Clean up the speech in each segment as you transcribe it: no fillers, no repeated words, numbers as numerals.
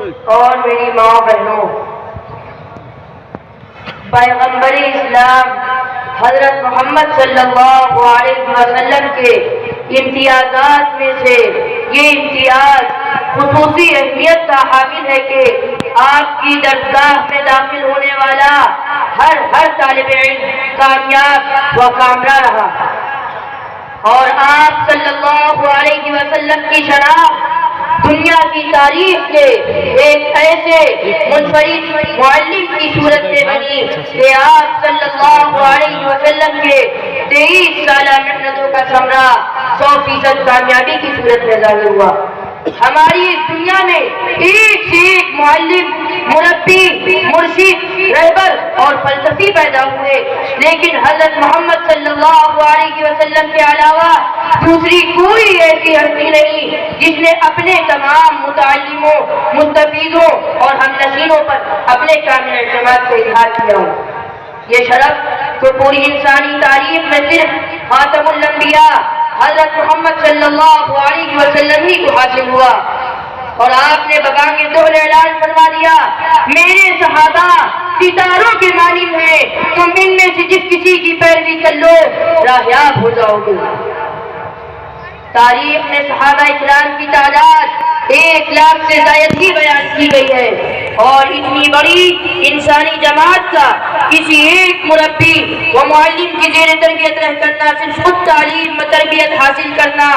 اور میری ماں بہنوں، پیغمبر اسلام حضرت محمد صلی اللہ علیہ وسلم کے امتیازات میں سے یہ امتیاز خصوصی اہمیت کا حامل ہے کہ آپ کی درسگاہ میں داخل ہونے والا ہر طالب علم کامیاب و کامران رہا، اور آپ صلی اللہ علیہ وسلم کی شناخت دنیا کی تاریخ کے ایک ایسے منفرد معلم کی صورت میں بنی کہ آپ صلی اللہ علیہ وسلم کے 23 سالہ محنتوں کا ثمرہ 100% کامیابی کی صورت میں ظاہر ہوا۔ ہماری اس دنیا میں ایک سے ایک معلم، مربی، مرشد، رہبر اور فلسفی پیدا ہوئے، لیکن حضرت محمد صلی اللہ علیہ وسلم کے علاوہ دوسری کوئی ایسی ہستی نہیں جس نے اپنے تمام متعلموں، مستفیدوں اور ہمنشینوں پر اپنے کامل اعتماد کا اظہار کیا ہو۔ یہ شرف تو پوری انسانی تاریخ میں صرف خاتم الانبیاء حضرت محمد صلی اللہ علیہ وسلم ہی کو حاصل ہوا، اور آپ نے ببانگ دوہر اعلان فرما دیا، میرے صحابہ ستاروں کے مانند ہیں، تم ان میں سے جس کسی کی پیروی کر لو راہیاب ہو جاؤ گے۔ تاریخ میں صحابہ اکرام کی تعداد 1 لاکھ سے زائد ہی بیان کی گئی ہے، اور اتنی بڑی انسانی جماعت کا کسی ایک مربی و معلم کی زیر تربیت رہ کرنا صرف خود تعلیم و تربیت حاصل کرنا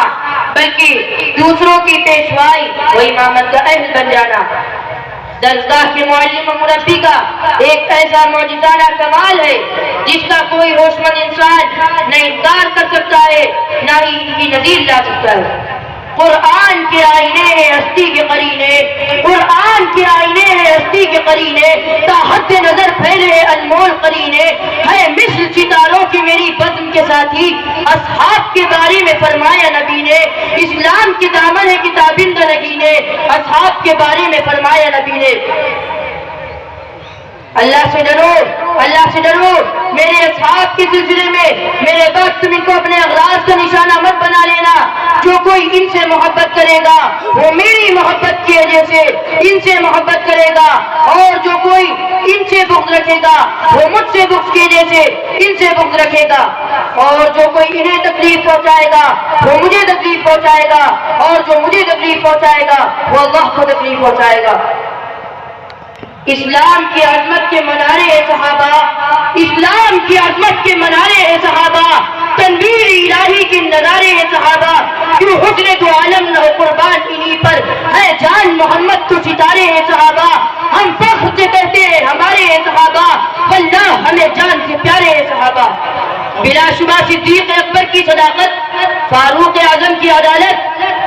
بلکہ دوسروں کی پیشوائی و امامت کا اہل بن جانا، درسگاہ کے معلم و مربی کا ایک ایسا معجزانہ کمال ہے جس کا کوئی ہوش مند انسان نہ انکار کر سکتا ہے نہ ہی ان کی نظیر لا سکتا ہے۔ قرآن کے آئینے ہیں ہستی کے قرینے، قرآن کے آئینے ہیں ہستی کے قرینے، تا حد نظر پھیلے انمول قرینے، ہے مثل ستاروں کی میری بزم کے ساتھی، اصحاب کے بارے میں فرمایا نبی نے، اسلام کے دامن ہے کتابند نگینے، اصحاب کے بارے میں فرمایا نبی نے۔ اللہ سے ڈرو، اللہ سے ڈرو، میرے اصحاب کے سلسلے میں میرے وقت تم ان کو اپنے اغراض کا نشانہ مت بنا لینا۔ جو کوئی ان سے محبت کرے گا وہ میری محبت کی وجہ سے ان سے محبت کرے گا، اور جو کوئی ان سے بغض رکھے گا وہ مجھ سے بغض کی وجہ سے ان سے بغض رکھے گا، اور جو کوئی انہیں تکلیف پہنچائے گا وہ مجھے تکلیف پہنچائے گا، اور جو مجھے تکلیف پہنچائے گا وہ اللہ کو تکلیف پہنچائے گا۔ اسلام کی عظمت کے منارے ہیں صحابہ، اسلام کی عظمت کے منارے ہیں صحابہ، تنویر الہی کے نظارے ہیں صحابہ، کیوں حسن تو عالم نہ ہو قربان انہی پر، ہے جان محمد تو ستارے ہیں صحابہ، ہم فخر سے کہتے ہیں ہمارے ہیں صحابہ، واللہ ہمیں جان سے پیارے ہیں صحابہ۔ بلا شبہ صدیق اکبر کی صداقت، فاروق اعظم کی عدالت،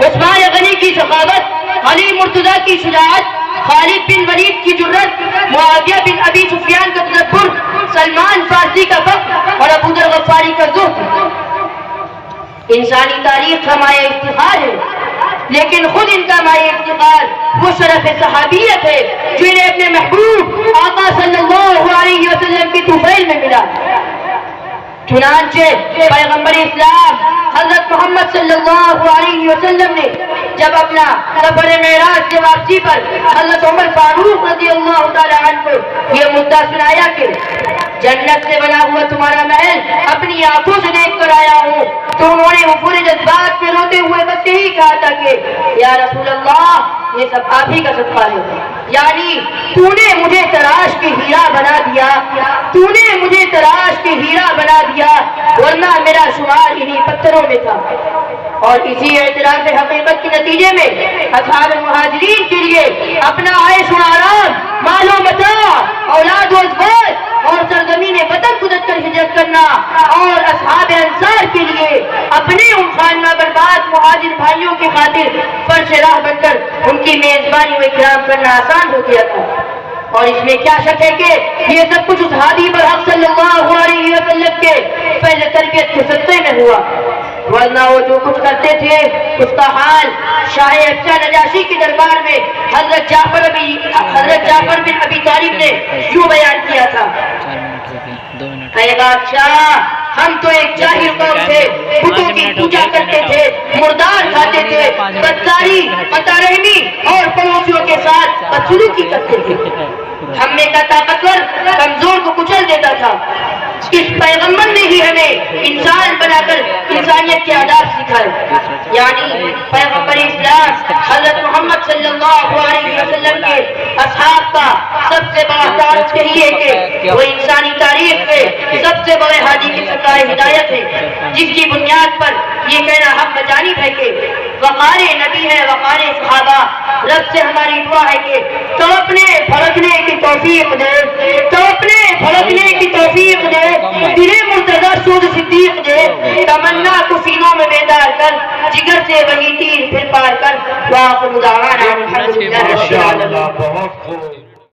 عثمان غنی کی سخاوت، علی مرتضیٰ کی شجاعت، خالد بن ولید کی جرأت، معاویہ بن ابی سفیان کا تدبر، سلمان فارسی کا فقر اور ابو ذر غفاری کا زہد۔ انسانی تاریخ کا مایہ افتخار ہے، لیکن خود ان کا مایہ افتخار وہ شرف صحابیت ہے جو انہیں اپنے محبوب آقا صلی اللہ علیہ وسلم کی طفیل میں ملا۔ چنانچہ پیغمبر اسلام حضرت محمد صلی اللہ علیہ وسلم نے جب اپنا سفر معراج سے واپسی پر حضرت عمر فاروق رضی اللہ تعالیٰ عنہ کو یہ مدعا سنایا کہ جنت سے بنا ہوا تمہارا محل اپنی آنکھوں سے دیکھ کر آیا ہوں، تو انہوں نے وفور جذبات میں روتے ہوئے بس یہی کہا تھا کہ یا رسول اللہ یہ سب آپ ہی کا صدقہ ہے، یعنی تو نے مجھے تراش کے ہیرا بنا دیا، تو نے مجھے تراش کے ہیرا بنا دیا، ورنہ میرا شمار انہی پتھروں میں تھا۔ اور اسی اعتراف حقیقت کے نتیجے میں اصحاب مہاجرین کے لیے اپنا عیش و آرام، مال و متاع، اولاد و ازواج اور سرزمین وطن گزر کر ہجرت کرنا، اور اصحاب انصار کے لیے اپنے ان خانہ برباد مہاجر بھائیوں کی خاطر فرش راہ بن کر ان کی میزبانی و اکرام کرنا آسان ہو گیا تھا۔ اور اس میں کیا شک ہے کہ یہ سب کچھ اس ہادی برحق صلی اللہ علیہ وسلم کے فیض تربیت کے صدقے میں ہوا، ورنہ وہ جو کچھ کرتے تھے اس کا حال شاہ افشا نجاشی کے دربار میں حضرت جعفر بن ابی طالب نے یوں بیان کیا تھا، اے بادشاہ ہم تو ایک جاہل قوم تھے، بتوں کی پوجا کرتے تھے، مردار کھاتے تھے، بدکاری، قطع رحمی اور پڑوسیوں کے ساتھ بدسلوکی کرتے تھے. ہم میں کا طاقتور کمزور کو کچل دیتا تھا. اس پیغمبر نے ہی ہمیں انسان بنا کر انسانیت کے آداب سکھائے. یعنی پیغمبر اسلام حضرت محمد صلی اللہ علیہ وسلم کے اصحاب کا سب سے بڑا تعارف یہی ہے کہ وہ انسانی تاریخ کے سب سے بڑے ہادی کی سرکار ہدایت ہے، جس کی بنیاد پر یہ کہنا حق بجانب ہے کہ وقار نبی ہے، وقار صحابہ. رب سے ہماری دعا ہے کہ توپنے پھڑکنے کی توفیق دے، توپنے پھڑکنے کی توفیق دے، دل مرتضی سود صدیق دے. تمنا کو سینوں میں بیدار کر، جگر سے وہی تیر پھر پار کر. وآخر دعوانا الحمدللہ رب العالمین.